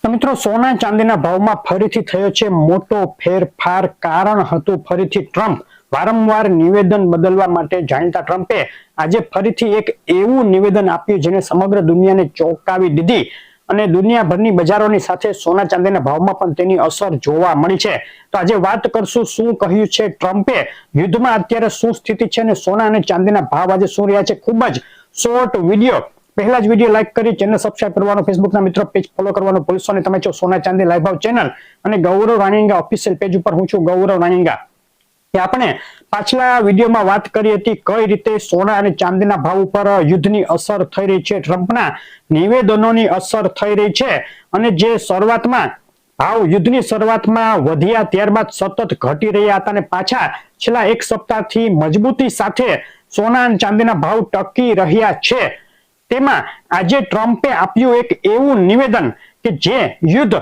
તો મિત્રો સોના ચાંદીના ભાવમાં ફરીથી થયો છે મોટો ફેરફાર. કારણ હતું ફરીથી ટ્રમ્પ. વારંવાર નિવેદન બદલવા માટે જાણીતા ટ્રમ્પે આજે ફરીથી એક એવું નિવેદન આપ્યું જેને સમગ્ર દુનિયાને ચોંકાવી દીધી અને દુનિયાભરની બજારોની સાથે સોના ચાંદીના ભાવમાં પણ તેની અસર જોવા મળી છે. તો આજે વાત કરશું શું કહ્યું છે ટ્રમ્પે, યુદ્ધમાં અત્યારે શું સ્થિતિ છે અને સોના અને ચાંદીના ભાવ આજે શું રહ્યા છે. ખૂબ જ શોર્ટ વિડીયો. પહેલા જ વિડીયો લાઈક કરી ચેનલ સબસ્ક્રાઇબ કરવાનો, ફેસબુકના મિત્રો પેજ ફોલો કરવાનું ભૂલશો નહીં. તમે છો સોના ચાંદી લાઈવ ભાવ ચેનલ અને ગૌરવ રાણીંગા ઓફિશિયલ પેજ ઉપર હું છું ગૌરવ રાણીંગા. કે આપણે પાછલા વિડીયોમાં વાત કરી હતી કઈ રીતે સોના અને ચાંદીના ભાવ ઉપર યુદ્ધની અસર થઈ રહી છે, ટ્રમ્પના નિવેદનોની અસર થઈ રહી છે અને જે શરૂઆતમાં ભાવ યુદ્ધની શરૂઆતમાં વધ્યા ત્યારબાદ સતત ઘટી રહ્યા હતા અને પાછા છેલ્લા એક સપ્તાહથી મજબૂતી સાથે સોના અને ચાંદીના ભાવ ટકી રહ્યા છે. તેમાં આજે ટ્રમ્પે આપ્યું એક એવું નિવેદન કે જે યુદ્ધ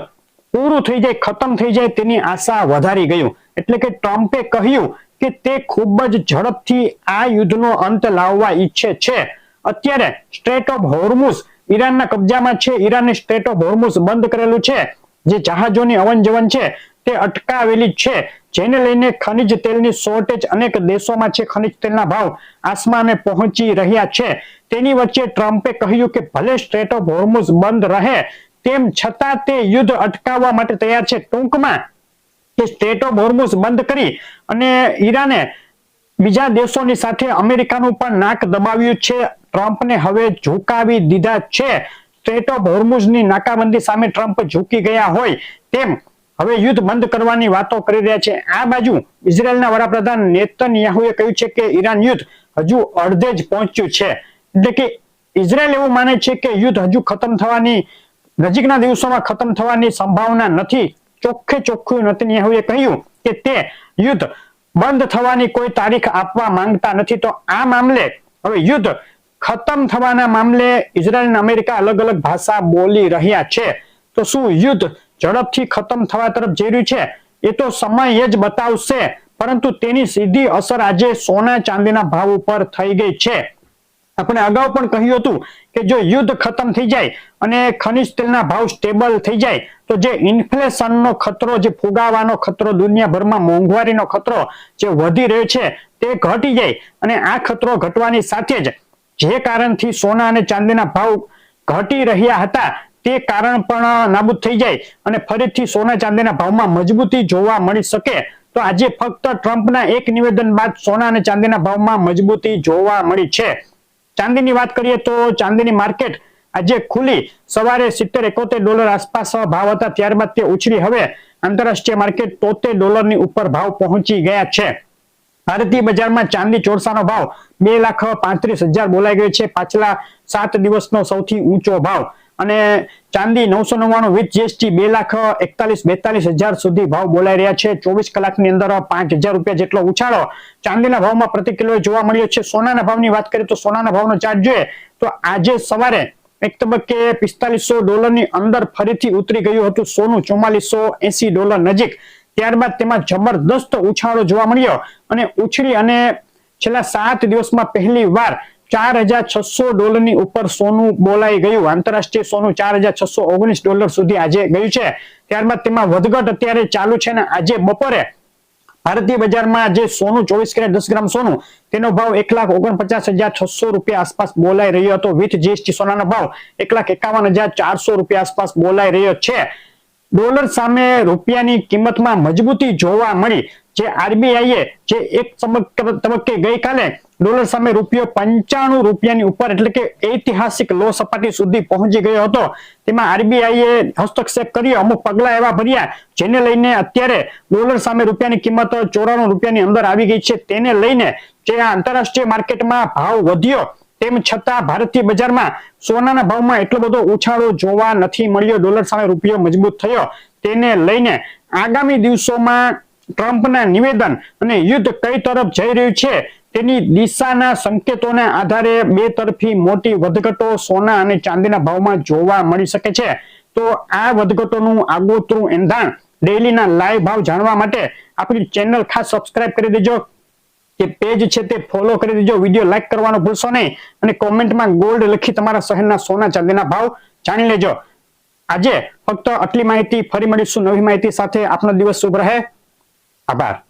પૂરું થઈ જાય, ખતમ થઈ જાય તેની આશા વધારી ગયું. એટલે કે ટ્રમ્પે કહ્યું કે તે ખૂબ જ ઝડપથી આ યુદ્ધનો અંત લાવવા ઈચ્છે છે. અત્યારે સ્ટ્રેટ ઓફ હોર્મુઝ ઈરાનના કબજામાં છે. ઈરાને સ્ટ્રેટ ઓફ હોર્મુઝ બંધ કરેલું છે. જે જહાજોની અવન જવન છે તે અટકાવેલી છે, જેને લઈને ખનિજ તેલની શોર્ટેજ અનેક દેશોમાં છે. ખનિજ તેલના ભાવ આસમાને પહોંચી રહ્યા છે. તેની વચ્ચે ટ્રમ્પે કહ્યું કે ભલે સ્ટ્રેટ ઓફ હોર્મુઝ બંધ રહે તેમ છતાં તે યુદ્ધ અટકાવવા માટે તૈયાર છે. ટૂંકમાં કે સ્ટ્રેટ ઓફ હોર્મુઝ બંધ કરી અને ઈરાને બીજા દેશોની સાથે અમેરિકાનું પણ નાક દબાવ્યું છે. ટ્રમ્પને હવે ઝુકાવી દીધા છે. સ્ટ્રેટ ઓફ હોર્મુઝની નાકાબંધી સામે ટ્રમ્પ ઝૂકી ગયા હોય તેમ હવે યુદ્ધ બંધ કરવાની વાતો કરી રહ્યા છે. આ બાજુ ઇઝરાયેલના વડાપ્રધાન નેતન્યાહુએ કહ્યું છે કે ઈરાન યુદ્ધ હજુ અડધે જ પહોંચ્યું છે. એટલે કે ઇઝરાયેલ એવું માને છે કે યુદ્ધ હજુ ખતમ થવાની, નજીકના દિવસોમાં ખતમ થવાની સંભાવના નથી. ચોખ્ખું નેતન્યાહુએ કહ્યું કે તે યુદ્ધ બંધ થવાની કોઈ તારીખ આપવા માંગતા નથી. તો આ મામલે હવે યુદ્ધ ખતમ થવાના મામલે ઇઝરાયેલ અને અમેરિકા અલગ અલગ ભાષા બોલી રહ્યા છે. તો શું યુદ્ધ ઝડપથી ખતમ થવા તરફ જઈ રહ્યું છે એ તો સમય જ બતાવશે, પરંતુ તેની સીધી અસર આજે સોના ચાંદીના ભાવ ઉપર થઈ ગઈ છે. આપણે અગાઉ પણ કહ્યું હતું કે જો યુદ્ધ ખતમ થઈ જાય અને ખનિજ તેલના ભાવ સ્ટેબલ થઈ જાય તો જે ઇન્ફ્લેશનનો ખતરો, જે ફુગાવાનો ખતરો, દુનિયાભરમાં મોંઘવારીનો ખતરો જે વધી રહ્યો છે તે ઘટી જાય અને આ ખતરો ઘટવાની સાથે જ જે કારણથી સોના અને ચાંદીના ભાવ ઘટી રહ્યા હતા તે કારણ પણ નાબૂદ થઈ જાય અને ફરીથી સોના ચાંદીના ભાવમાં મજબૂતી જોવા મળી શકે. તો આજે ફક્ત ટ્રમ્પના એક નિવેદન બાદ સોના અને ચાંદીના ભાવમાં મજબૂતી જોવા મળી છે. ચાંદીની વાત કરીએ તો ચાંદીની માર્કેટ આજે ખુલી સવારે $70-71 આસપાસ ભાવ હતા, ત્યારબાદ તે ઉછળી હવે આંતરરાષ્ટ્રીય માર્કેટ $73 ઉપર ભાવ પહોંચી ગયા છે. ભારતીય બજારમાં ચાંદી ચોરસાનો ભાવ 2,35,000 બોલાઈ ગયો છે, પાછલા 7 દિવસનો સૌથી ઊંચો ભાવ. અને ચાંદી 999 વિથ જીએસટી 2,41,42,000 સુધી ભાવ બોલાઈ રહ્યા છે. 24 કલાકની અંદર 5,000 રૂપિયા જેટલો ઉછાળો ચાંદીના ભાવમાં પ્રતિ કિલો જોવા મળ્યો છે. સોનાના ભાવની વાત કરીએ તો સોનાના ભાવનો ચાર્ટ જોઈએ તો આજે સવારે એક તબક્કે $4,500 ની અંદર ફરીથી ઉતરી ગયું હતું સોનું $4,480 નજીક. ત્યારબાદ તેમાં જબરદસ્ત ઉછાળો જોવા મળ્યો અને ઉછળી અને છેલ્લા 7 દિવસમાં પહેલી વાર $4,600 ની ઉપર સોનું બોલાઈ ગયું. આંતરરાષ્ટ્રીય સોનું $4,619 સુધી આજે ગયું છે. ત્યારબાદ તેમાં વધઘટ અત્યારે ચાલુ છે ને આજે બપોરે ભારતીય બજારમાં જે સોનું 24 કેરેટ 10 ગ્રામ સોનું તેનો ભાવ 1,49,600 રૂપિયા આસપાસ બોલાઈ રહ્યો હતો. વિથ જીએસટી સોનાનો ભાવ 1,51,400 રૂપિયા આસપાસ બોલાઈ રહ્યો છે. ડોલર સામે રૂપિયાની કિંમતમાં મજબૂતી જોવા મળી. જે આરબીઆઈએ જે એક તબક્કે ગઈકાલે ડોલર સામે રૂપિયો 95 રૂપિયાની ઉપર એટલે કે ઐતિહાસિક લો સપાટી સુધી પહોંચી ગયો હતો. તેમાં આરબીઆઈએ હસ્તક્ષેપ કર્યો, અમુક પગલા એવા ભર્યા જેને લઈને અત્યારે ડોલર સામે રૂપિયાની કિંમત 94 રૂપિયાની અંદર આવી ગઈ છે. તેને લઈને જે આંતરરાષ્ટ્રીય માર્કેટમાં ભાવ વધ્યો તેમ છતાં ભારતીય બજારમાં સોનાના ભાવમાં એટલો બધો ઉછાળો જોવા નથી મળ્યો. ડોલર સામે રૂપિયો મજબૂત થયો. તેને લઈને આગામી દિવસોમાં ટ્રમ્પના નિવેદન અને યુદ્ધ કઈ તરફ જઈ રહ્યું છે તેની દિશાના સંકેતોના આધારે બે તરફી મોટી વધઘટો સોના અને ચાંદીના ભાવમાં જોવા મળી શકે છે. તો આ વધઘટોનું આગોતરું એંધાણ ડેઈલીના લાઈવ ભાવ જાણવા માટે આપણી ચેનલ ખાસ સબસ્ક્રાઇબ કરી દેજો, કે પેજ છે તે ફોલો કરી દેજો, વિડીયો લાઈક કરવાનું ભૂલશો નહીં અને કોમેન્ટમાં ગોલ્ડ લખી તમારા શહેરના સોના ચાંદીના ભાવ જાણી લેજો. આજે ફક્ત આટલી માહિતી. ફરી મળીશું નવી માહિતી સાથે. આપનો દિવસ શુભ રહે. આભાર.